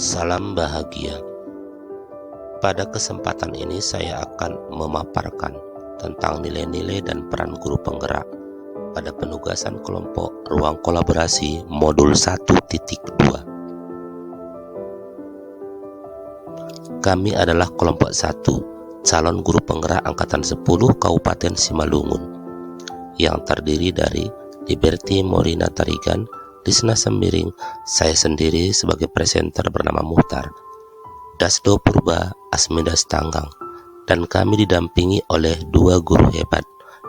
Salam bahagia. Pada kesempatan ini saya akan memaparkan tentang nilai-nilai dan peran guru penggerak pada penugasan kelompok ruang kolaborasi modul 1.2. Kami adalah kelompok 1, calon guru penggerak angkatan 10 Kabupaten Simalungun, yang terdiri dari Liberty Morina Tarigan, Lisna Sembiring, saya sendiri sebagai presenter bernama Muhtar, Dasdo Purba, Asmida Stanggang, dan kami didampingi oleh dua guru hebat,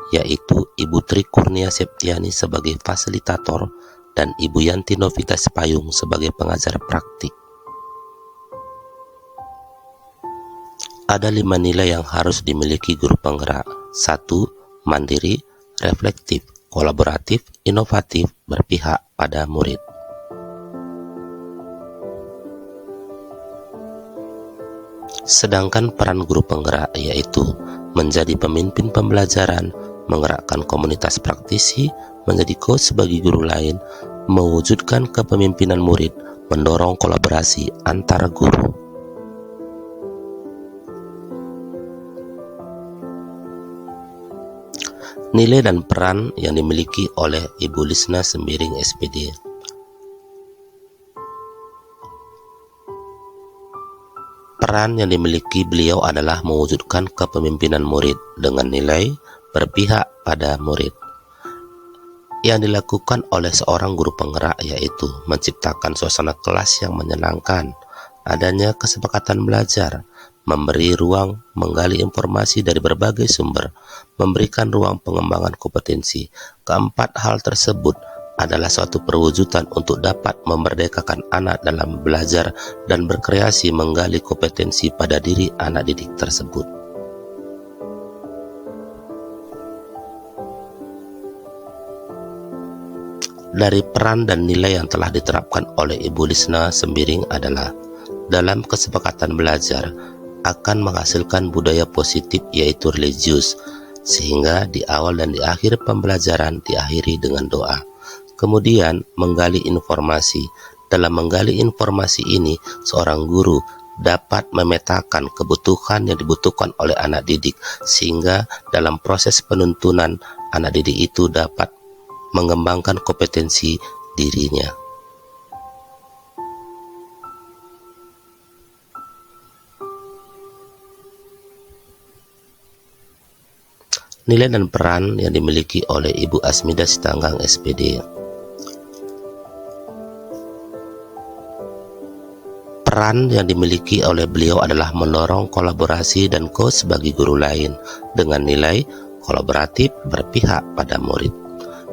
yaitu Ibu Tri Kurnia Septiani sebagai fasilitator dan Ibu Yanti Novita Sepayung sebagai pengajar praktik. Ada 5 nilai yang harus dimiliki guru penggerak. 1. Mandiri, reflektif, kolaboratif, inovatif, berpihak pada murid. Sedangkan peran guru penggerak yaitu menjadi pemimpin pembelajaran, menggerakkan komunitas praktisi, menjadi coach bagi guru lain, mewujudkan kepemimpinan murid, mendorong kolaborasi antar guru. Nilai dan peran yang dimiliki oleh Ibu Lisna Sembiring SPD. Peran yang dimiliki beliau adalah mewujudkan kepemimpinan murid dengan nilai berpihak pada murid. Yang dilakukan oleh seorang guru penggerak yaitu menciptakan suasana kelas yang menyenangkan, adanya kesepakatan belajar, memberi ruang menggali informasi dari berbagai sumber, memberikan ruang pengembangan kompetensi. Keempat hal tersebut adalah suatu perwujudan untuk dapat memerdekakan anak dalam belajar dan berkreasi menggali kompetensi pada diri anak didik tersebut. Dari peran dan nilai yang telah diterapkan oleh Ibu Lisna Sembiring adalah dalam kesepakatan belajar akan menghasilkan budaya positif yaitu religius, sehingga di awal dan di akhir pembelajaran diakhiri dengan doa. Kemudian menggali informasi. Dalam menggali informasi ini, seorang guru dapat memetakan kebutuhan yang dibutuhkan oleh anak didik, sehingga dalam proses penuntunan anak didik itu dapat mengembangkan kompetensi dirinya. Nilai dan peran yang dimiliki oleh Ibu Asmida Stanggang SPD. Peran yang dimiliki oleh beliau adalah mendorong kolaborasi dan coach bagi guru lain dengan nilai kolaboratif berpihak pada murid.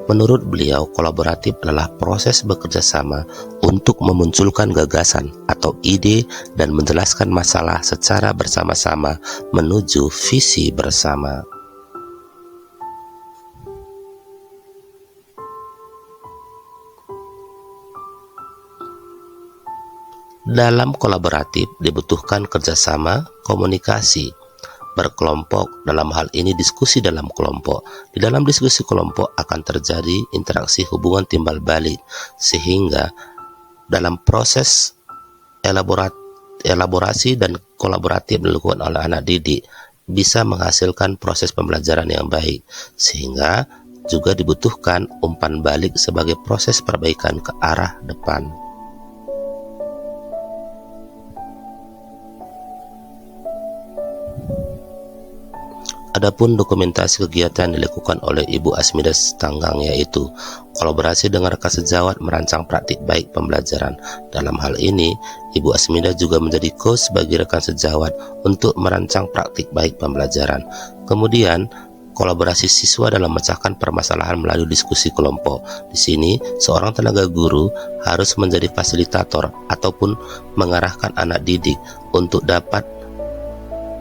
Menurut beliau, kolaboratif adalah proses bekerja sama untuk memunculkan gagasan atau ide dan menjelaskan masalah secara bersama-sama menuju visi bersama. Dalam kolaboratif dibutuhkan kerjasama, komunikasi, berkelompok, dalam hal ini diskusi dalam kelompok. Di dalam diskusi kelompok akan terjadi interaksi hubungan timbal balik, sehingga dalam proses elaborasi dan kolaboratif dilakukan oleh anak didik bisa menghasilkan proses pembelajaran yang baik, sehingga juga dibutuhkan umpan balik sebagai proses perbaikan ke arah depan. Adapun dokumentasi kegiatan dilakukan oleh Ibu Asmida Stanggang yaitu kolaborasi dengan rekan sejawat merancang praktik baik pembelajaran. Dalam hal ini, Ibu Asmida juga menjadi coach bagi rekan sejawat untuk merancang praktik baik pembelajaran. Kemudian, kolaborasi siswa dalam memecahkan permasalahan melalui diskusi kelompok. Di sini, seorang tenaga guru harus menjadi fasilitator ataupun mengarahkan anak didik untuk dapat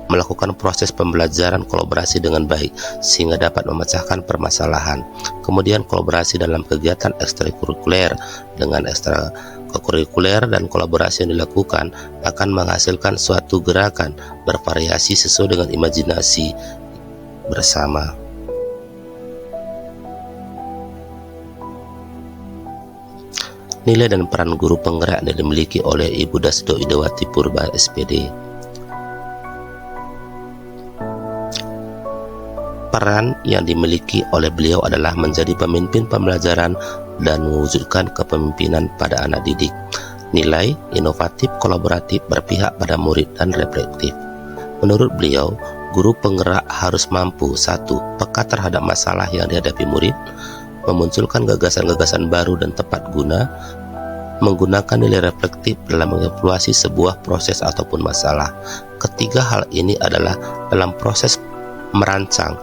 melakukan proses pembelajaran kolaborasi dengan baik sehingga dapat memecahkan permasalahan. Kemudian kolaborasi dalam kegiatan ekstrakurikuler dengan ekstrakurikuler dan kolaborasi yang dilakukan akan menghasilkan suatu gerakan bervariasi sesuai dengan imajinasi bersama. Nilai dan peran guru penggerak yang dimiliki oleh Ibu Dasdo Idawati Purba SPD. Peran yang dimiliki oleh beliau adalah menjadi pemimpin pembelajaran dan mewujudkan kepemimpinan pada anak didik. Nilai, inovatif, kolaboratif, berpihak pada murid, dan reflektif. Menurut beliau, guru penggerak harus mampu: 1. Peka terhadap masalah yang dihadapi murid, memunculkan gagasan-gagasan baru dan tepat guna, menggunakan nilai reflektif dalam mengevaluasi sebuah proses ataupun masalah. Ketiga hal ini adalah dalam proses merancang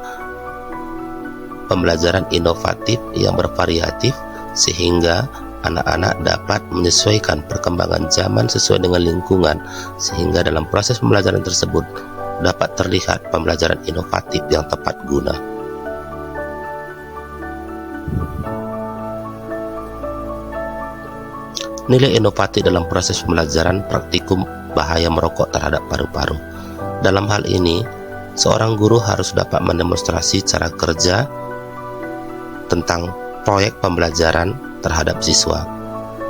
pembelajaran inovatif yang bervariatif sehingga anak-anak dapat menyesuaikan perkembangan zaman sesuai dengan lingkungan, sehingga dalam proses pembelajaran tersebut dapat terlihat pembelajaran inovatif yang tepat guna. Nilai inovatif dalam proses pembelajaran praktikum bahaya merokok terhadap paru-paru. Dalam hal ini, seorang guru harus dapat mendemonstrasi cara kerja tentang proyek pembelajaran terhadap siswa.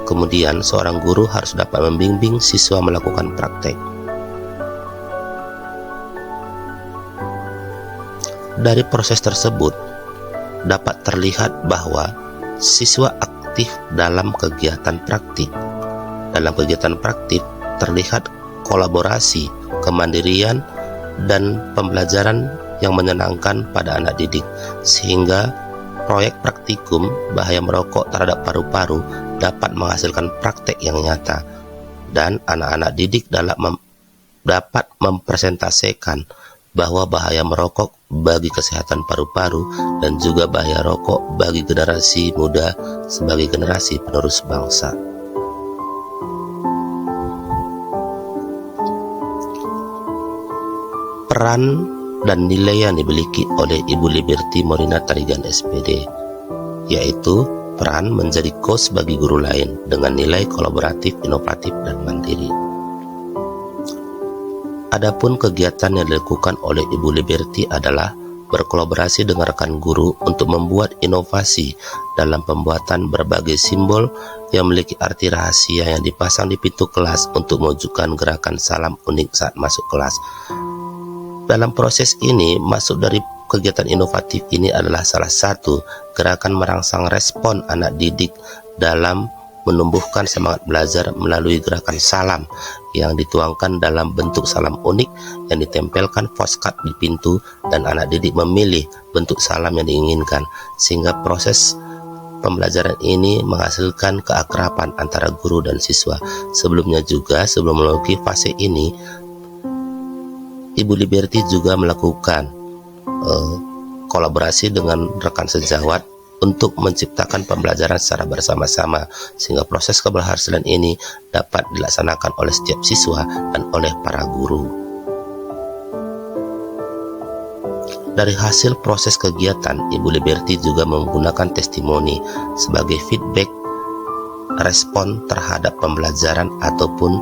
Kemudian, seorang guru harus dapat membimbing siswa melakukan praktek. Dari proses tersebut, dapat terlihat bahwa siswa aktif dalam kegiatan praktik. Dalam kegiatan praktik, terlihat kolaborasi, kemandirian, dan pembelajaran yang menyenangkan pada anak didik, sehingga proyek praktikum bahaya merokok terhadap paru-paru dapat menghasilkan praktek yang nyata, dan anak-anak didik dapat mempresentasikan bahwa bahaya merokok bagi kesehatan paru-paru dan juga bahaya rokok bagi generasi muda sebagai generasi penerus bangsa. Peran dan nilai yang dimiliki oleh Ibu Liberty Morina Tarigan SPD, yaitu peran menjadi coach bagi guru lain dengan nilai kolaboratif, inovatif, dan mandiri. Adapun kegiatan yang dilakukan oleh Ibu Liberty adalah berkolaborasi dengan rekan guru untuk membuat inovasi dalam pembuatan berbagai simbol yang memiliki arti rahasia yang dipasang di pintu kelas untuk mewujudkan gerakan salam unik saat masuk kelas. Dalam proses ini, masuk dari kegiatan inovatif ini adalah salah satu gerakan merangsang respon anak didik dalam menumbuhkan semangat belajar melalui gerakan salam yang dituangkan dalam bentuk salam unik yang ditempelkan postcard di pintu, dan anak didik memilih bentuk salam yang diinginkan, sehingga proses pembelajaran ini menghasilkan keakraban antara guru dan siswa. Sebelumnya juga, sebelum memasuki fase ini, Ibu Liberty juga melakukan kolaborasi dengan rekan sejawat untuk menciptakan pembelajaran secara bersama-sama, sehingga proses keberhasilan ini dapat dilaksanakan oleh setiap siswa dan oleh para guru. Dari hasil proses kegiatan, Ibu Liberty juga menggunakan testimoni sebagai feedback respon terhadap pembelajaran ataupun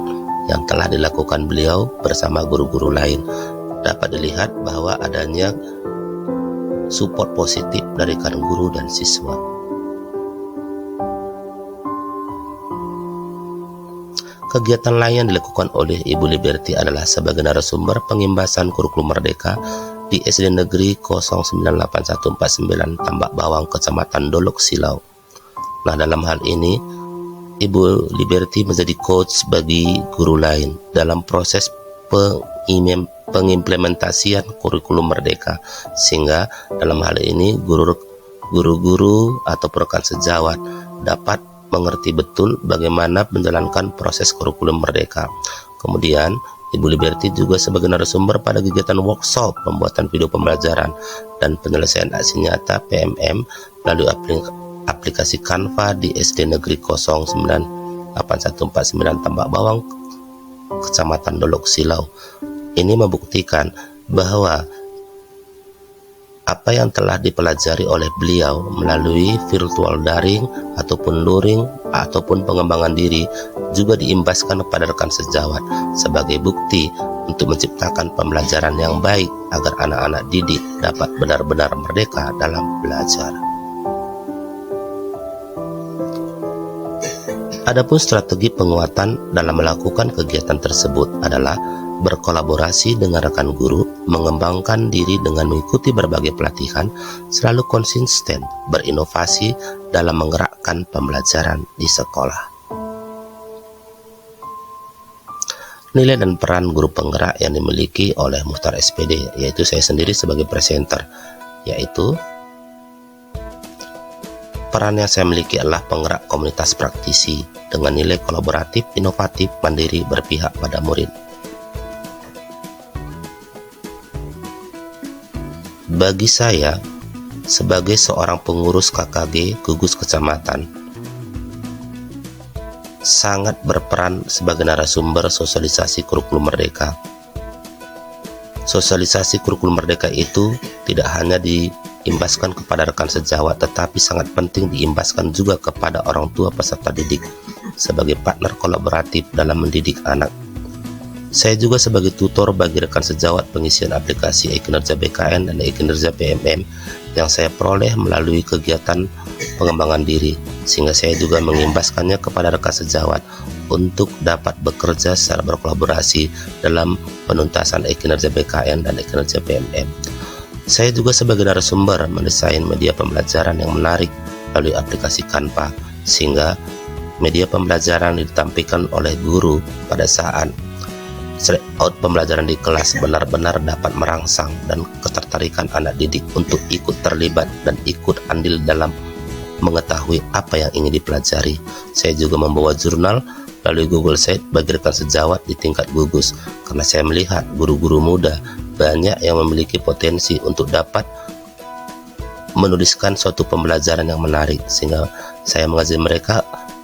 yang telah dilakukan beliau bersama guru-guru lain. Dapat dilihat bahwa adanya support positif dari rekan guru dan siswa. Kegiatan lain yang dilakukan oleh Ibu Liberty adalah sebagai narasumber pengimbasan kurikulum Merdeka di SD Negeri 098149 Tambak Bawang, Kecamatan Dolok Silau. Nah, dalam hal ini Ibu Liberty menjadi coach bagi guru lain dalam proses pengimplementasian kurikulum Merdeka, sehingga dalam hal ini guru-guru atau rekan sejawat dapat mengerti betul bagaimana menjalankan proses kurikulum Merdeka. Kemudian Ibu Liberty juga sebagai narasumber pada kegiatan workshop pembuatan video pembelajaran dan penyelesaian aksi nyata PMM melalui aplikasi Canva di SD Negeri 098149 Tambak Bawang, Kecamatan Dolok Silau. Ini membuktikan bahwa apa yang telah dipelajari oleh beliau melalui virtual daring ataupun luring ataupun pengembangan diri juga diimbaskan kepada rekan sejawat sebagai bukti untuk menciptakan pembelajaran yang baik agar anak-anak didik dapat benar-benar merdeka dalam belajar. Adapun strategi penguatan dalam melakukan kegiatan tersebut adalah berkolaborasi dengan rekan guru, mengembangkan diri dengan mengikuti berbagai pelatihan, selalu konsisten berinovasi dalam menggerakkan pembelajaran di sekolah. Nilai dan peran guru penggerak yang dimiliki oleh Muhtar SPD, yaitu saya sendiri sebagai presenter, yaitu peran yang saya miliki adalah penggerak komunitas praktisi dengan nilai kolaboratif, inovatif, mandiri, berpihak pada murid. Bagi saya, sebagai seorang pengurus KKG gugus kecamatan, sangat berperan sebagai narasumber sosialisasi kurikulum merdeka. Sosialisasi kurikulum merdeka itu tidak hanya diimbaskan kepada rekan sejawat, tetapi sangat penting diimbaskan juga kepada orang tua peserta didik sebagai partner kolaboratif dalam mendidik anak. Saya juga sebagai tutor bagi rekan sejawat pengisian aplikasi e-kinerja BKN dan e-kinerja PMM yang saya peroleh melalui kegiatan pengembangan diri, sehingga saya juga mengimbaskannya kepada rekan sejawat untuk dapat bekerja secara berkolaborasi dalam penuntasan e-kinerja BKN dan e-kinerja PMM. Saya juga sebagai narasumber mendesain media pembelajaran yang menarik melalui aplikasi Canva, sehingga media pembelajaran ditampilkan oleh guru pada saat out pembelajaran di kelas benar-benar dapat merangsang dan ketertarikan anak didik untuk ikut terlibat dan ikut andil dalam mengetahui apa yang ingin dipelajari. Saya juga membawa jurnal melalui Google Sheet bagi rekan sejawat di tingkat gugus, karena saya melihat guru-guru muda banyak yang memiliki potensi untuk dapat menuliskan suatu pembelajaran yang menarik, sehingga saya mengajari mereka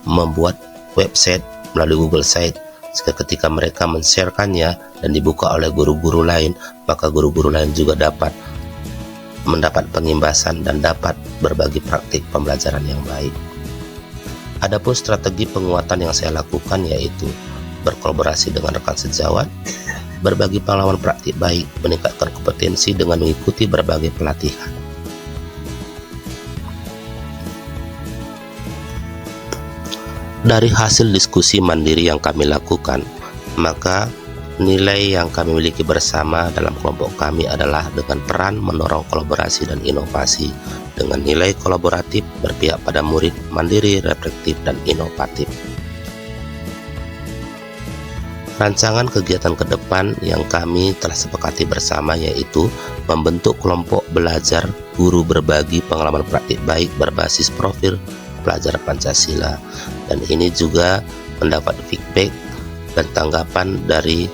membuat website melalui Google Sheet, sehingga ketika mereka men-sharekannya dan dibuka oleh guru-guru lain, maka guru-guru lain juga dapat mendapat pengimbasan dan dapat berbagi praktik pembelajaran yang baik. Adapun strategi penguatan yang saya lakukan yaitu berkolaborasi dengan rekan sejawat, berbagi pengalaman praktik baik, meningkatkan kompetensi dengan mengikuti berbagai pelatihan. Dari hasil diskusi mandiri yang kami lakukan, maka nilai yang kami miliki bersama dalam kelompok kami adalah dengan peran mendorong kolaborasi dan inovasi, dengan nilai kolaboratif, berpihak pada murid, mandiri, reflektif, dan inovatif. Rancangan kegiatan ke depan yang kami telah sepakati bersama yaitu membentuk kelompok belajar guru berbagi pengalaman praktik baik berbasis profil pelajar Pancasila, dan ini juga mendapat feedback dan tanggapan dari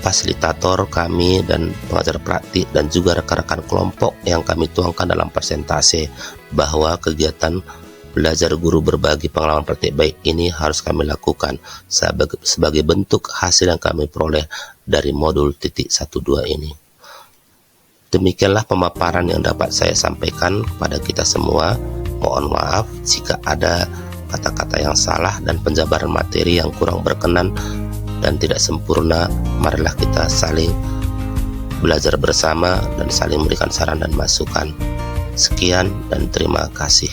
fasilitator kami dan pengajar praktik dan juga rekan-rekan kelompok yang kami tuangkan dalam persentase bahwa kegiatan belajar guru berbagi pengalaman praktik baik ini harus kami lakukan sebagai bentuk hasil yang kami peroleh dari modul titik 12 ini. Demikianlah pemaparan yang dapat saya sampaikan kepada kita semua. Mohon maaf jika ada kata-kata yang salah dan penjabaran materi yang kurang berkenan dan tidak sempurna. Marilah kita saling belajar bersama dan saling memberikan saran dan masukan. Sekian dan terima kasih.